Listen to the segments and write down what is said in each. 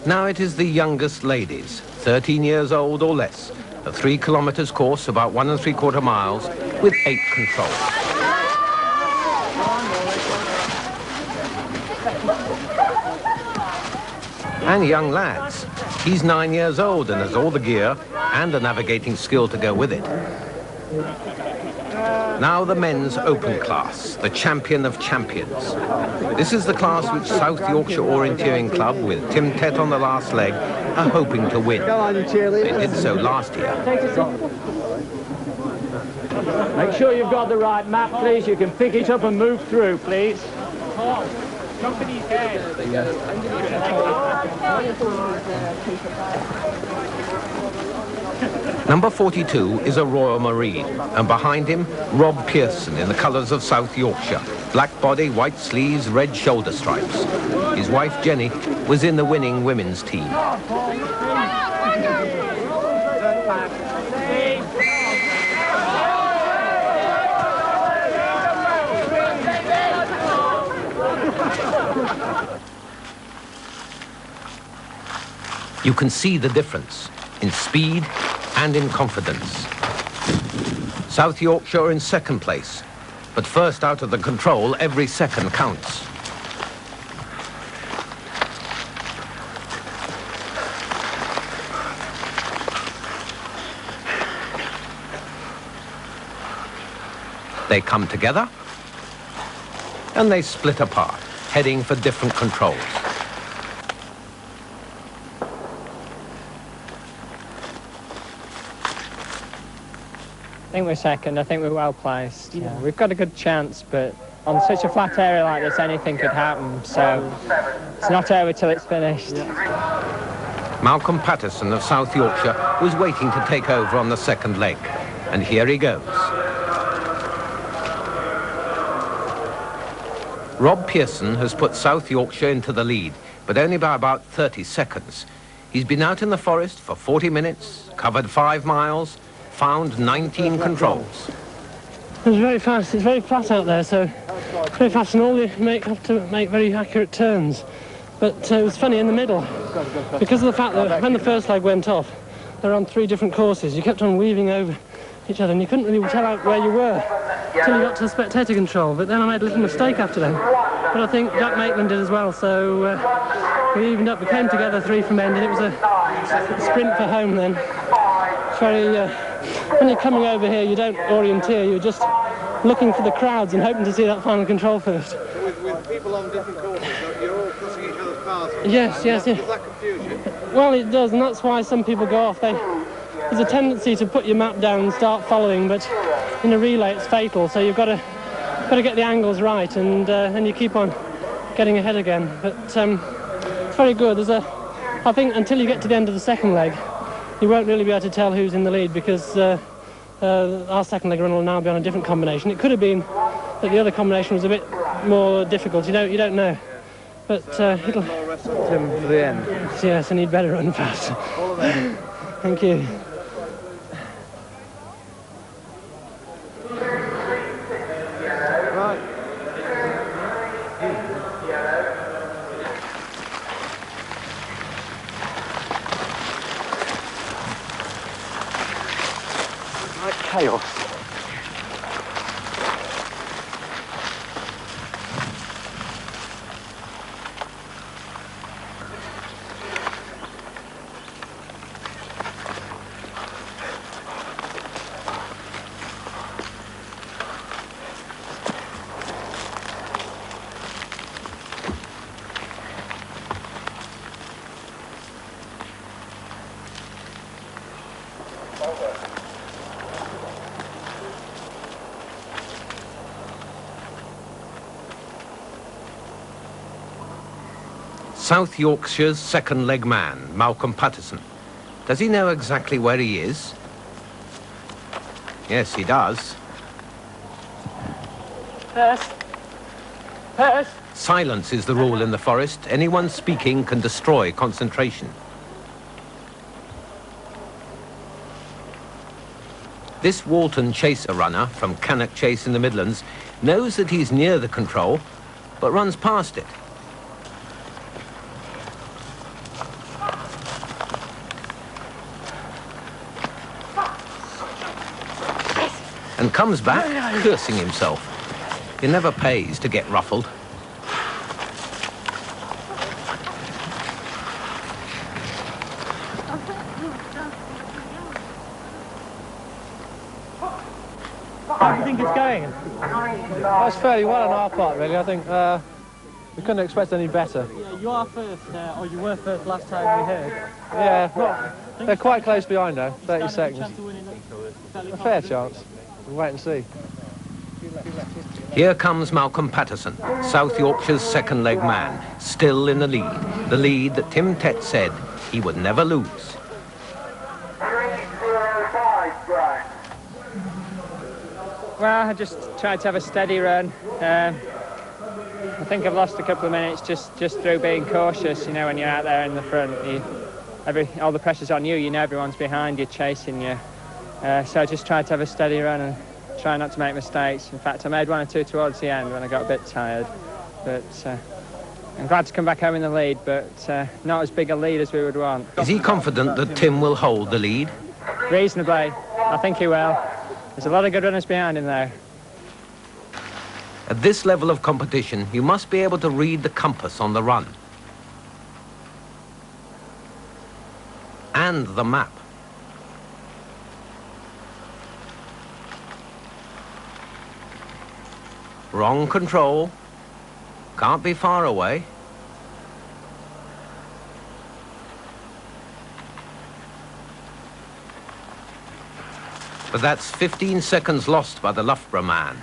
Now it is the youngest ladies, 13 years old or less, a 3 kilometers course, about 1 3/4 miles, with 8 controls. And young lads. He's 9 years old and has all the gear and the navigating skill to go with it. Now the men's open class, the champion of champions. This is the class which South Yorkshire Orienteering Club, with Tim Tett on the last leg, are hoping to win. They did so last year. Make sure you've got the right map, please. You can pick it up and move through, please. Company's head. Number 42 is a Royal Marine, and behind him, Rob Pearson in the colours of South Yorkshire. Black body, white sleeves, red shoulder stripes. His wife, Jenny, was in the winning women's team. You can see the difference in speed and in confidence. South Yorkshire in second place, but first out of the control, every second counts. They come together and they split apart, heading for different controls. I think we're second. I think we're well placed. Yeah. We've got a good chance, but on such a flat area like this, anything could happen. So it's not over till it's finished. Malcolm Patterson of South Yorkshire was waiting to take over on the second leg, and here he goes. Rob Pearson has put South Yorkshire into the lead, but only by about 30 seconds. He's been out in the forest for 40 minutes, covered 5 miles, found 19 controls. It was very fast. It's very flat out there, so it's very fast, and all you have to make very accurate turns. But it was funny in the middle, because of the fact that when the first leg went off, they were on 3 different courses. You kept on weaving over each other, and you couldn't really tell out where you were until you got to the spectator control. But then I made a little mistake after that. But I think Jack Maitland did as well, so we evened up. We came together 3 from end, and it was a sprint for home then. It's very... when you're coming over here, you don't orienteer, you're just looking for the crowds and hoping to see that final control first. With people on different courses, you're all crossing each other's paths? Yes. Does that confuse you? Well, it does, and that's why some people go off. There's a tendency to put your map down and start following, but in a relay it's fatal, so you've got to get the angles right, and you keep on getting ahead again. But it's very good. I think until you get to the end of the second leg, you won't really be able to tell who's in the lead, because our second leg run will now be on a different combination. It could have been that the other combination was a bit more difficult. You don't know, but it'll. Tim for the end. Yes, and he'd better run fast. Thank you. Right. Chaos. South Yorkshire's second leg man, Malcolm Patterson. Does he know exactly where he is? Yes, he does. Silence is the rule in the forest. Anyone speaking can destroy concentration. This Walton chaser runner from Cannock Chase in the Midlands knows that he's near the control, but runs past it. and comes back cursing himself. It never pays to get ruffled. How do you think it's going? That's fairly well on our part, really. I think we couldn't expect any better. Yeah, you are first, or you were first last time we heard. Yeah, they're quite close behind now, 30 seconds. A fair chance. We'll wait and see. Here comes Malcolm Patterson, South Yorkshire's second leg man, still in the lead that Tim Tett said he would never lose. Well, I just tried to have a steady run. I think I've lost a couple of minutes just through being cautious. You know, when you're out there in the front, all the pressure's on you. You know everyone's behind you, chasing you. So I just tried to have a steady run and try not to make mistakes. In fact, I made one or two towards the end when I got a bit tired. But I'm glad to come back home in the lead, but not as big a lead as we would want. Is he confident that Tim will hold the lead? Reasonably. I think he will. There's a lot of good runners behind him there. At this level of competition, you must be able to read the compass on the run. And the map. Wrong control. Can't be far away. But that's 15 seconds lost by the Loughborough man.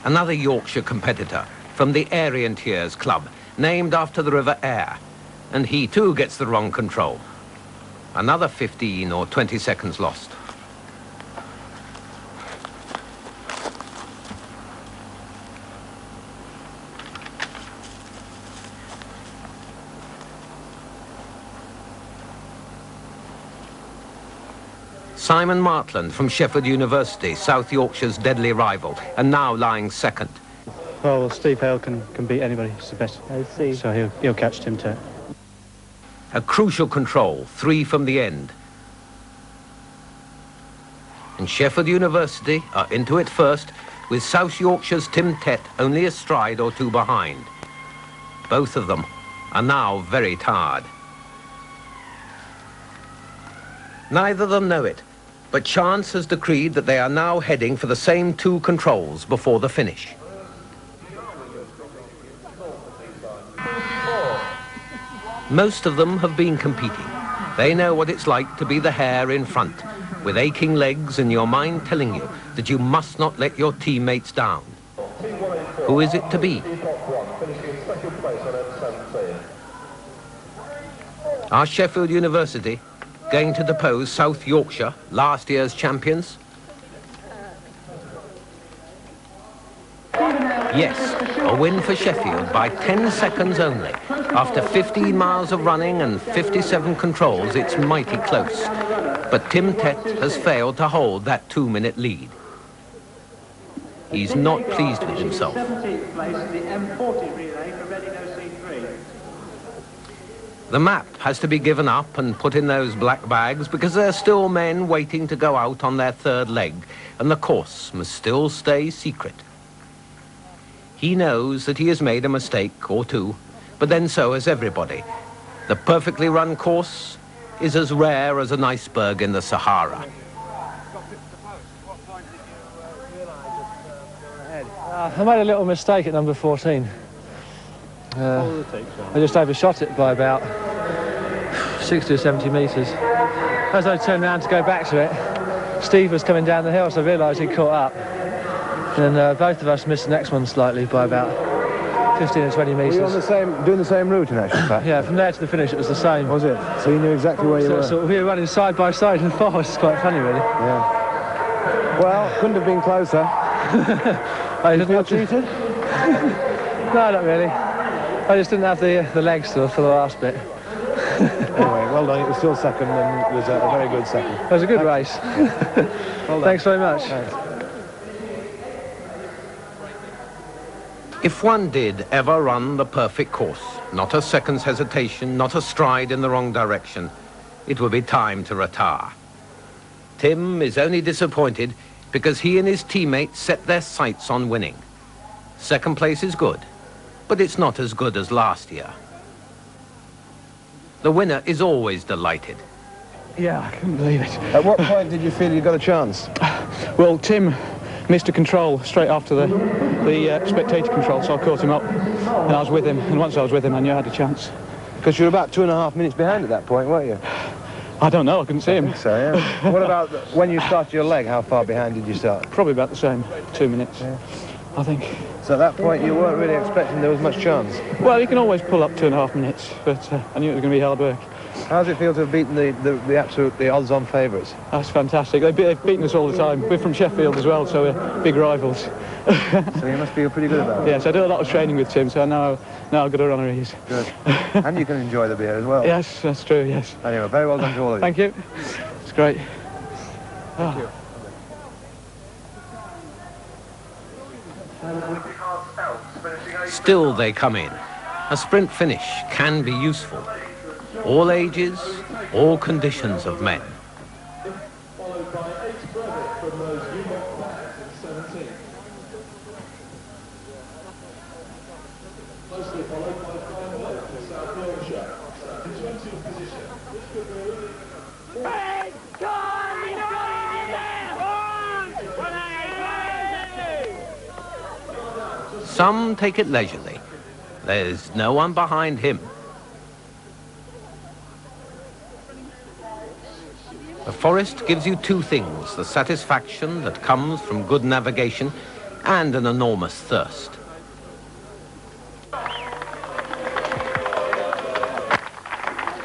Another Yorkshire competitor from the Orienteers club, named after the River Aire, and he too gets the wrong control. Another 15 or 20 seconds lost. Simon Martland from Sherwood University, South Yorkshire's deadly rival, and now lying second. Well, Steve Hale can beat anybody, he's the best. I see. So he'll catch Tim Tett. A crucial control, 3 from the end. And Sherwood University are into it first, with South Yorkshire's Tim Tett only a stride or 2 behind. Both of them are now very tired. Neither of them know it, but chance has decreed that they are now heading for the same 2 controls before the finish. Most of them have been competing. They know what it's like to be the hare in front, with aching legs and your mind telling you that you must not let your teammates down. Who is it to be? Are Sheffield University going to depose South Yorkshire, last year's champions? Yes, a win for Sheffield by 10 seconds only. After 15 miles of running and 57 controls, it's mighty close. But Tim Tett has failed to hold that 2-minute lead. He's not pleased with himself. 17th place in the M40 relay for Reading OC3. The map has to be given up and put in those black bags because there are still men waiting to go out on their 3rd leg, and the course must still stay secret. He knows that he has made a mistake or 2, but then so has everybody. The perfectly run course is as rare as an iceberg in the Sahara. I made a little mistake at number 14. I just overshot it by about 60 or 70 metres. As I turned around to go back to it, Steve was coming down the hill, so I realised he'd caught up. And both of us missed the next one slightly by about 15 or 20 metres. Were you on doing the same route in actual fact? Yeah, from there to the finish it was the same. Was it? So you knew exactly where you were? So we were running side by side in the forest. It's quite funny, really. Yeah. Well, couldn't have been closer. I Did you feel cheated? No, not really. I just didn't have the legs for the last bit. Anyway, well done. It was still second, and it was a very good second. It was a good race. Well done. Thanks very much. Thanks. If one did ever run the perfect course, not a second's hesitation, not a stride in the wrong direction, it would be time to retire. Tim is only disappointed because he and his teammates set their sights on winning. Second place is good, but it's not as good as last year. The winner is always delighted. Yeah, I couldn't believe it. At what point did you feel you got a chance? Well, Tim missed a control straight after the spectator control, so I caught him up and I was with him, and once I was with him I knew I had a chance. Because you were about 2.5 minutes behind at that point, weren't you? I don't know, I couldn't see him. I think so, yeah. What about when you started your leg, how far behind did you start? Probably about the same, 2 minutes, yeah. I think. So at that point you weren't really expecting there was much chance? Well, you can always pull up 2.5 minutes, but I knew it was going to be hard work. How does it feel to have beaten the odds-on favourites? That's fantastic. They've beaten us all the time. We're from Sheffield as well, so we're big rivals. So you must feel pretty good about it? Yes, I do a lot of training with Tim, so I know how good a runner he is. Good. And you can enjoy the beer as well. Yes, that's true, yes. Anyway, very well done to all of you. Thank you. It's great. Thank you. Still they come in. A sprint finish can be useful. All ages, all conditions of men. Some take it leisurely. There's no one behind him. The forest gives you two things, the satisfaction that comes from good navigation and an enormous thirst.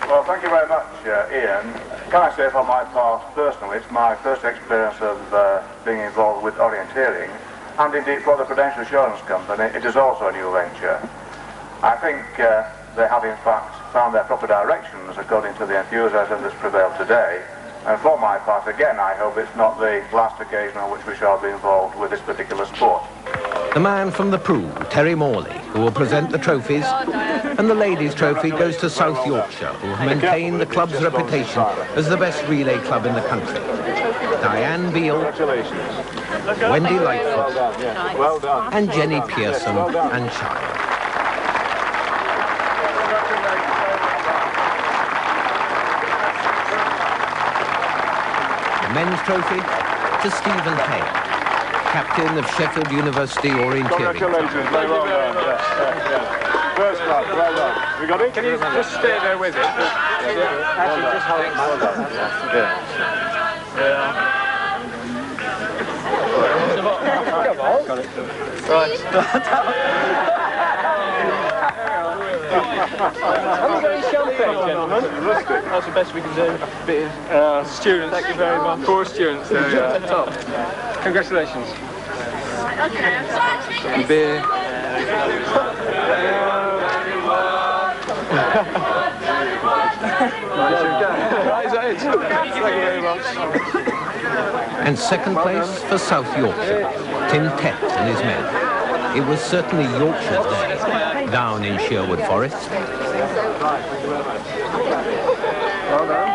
Well, thank you very much, Ian. Can I say for my part, personally, it's my first experience of being involved with orienteering, and indeed for the Prudential Assurance Company, it is also a new venture. I think they have in fact found their proper directions according to the enthusiasm that's prevailed today. And for my part, again, I hope it's not the last occasion on which we shall be involved with this particular sport. The man from the Prue, Terry Morley, who will present the trophies, and the ladies' trophy goes to South Yorkshire, who have maintained the club's reputation as the best relay club in the country. Diane Beale, Wendy Lightfoot, and Jenny Pearson and Child. The men's trophy to Stephen Hay, captain of Sheffield University Orienteering. Congratulations, very well done. Yes. First class, well done. We got it? Can you just stay there with it? Actually, just hold it. Well done. Yeah. Come on. Got it. Right. Have we got any champagne, gentlemen? That's the best we can do. Students. Thank you very much. 4 students there. Top. Congratulations. Beer. Is that it? Thank you very much. And second place for South Yorkshire, Tim Tett and his men. It was certainly Yorkshire's day down in Sherwood Forest. Well done.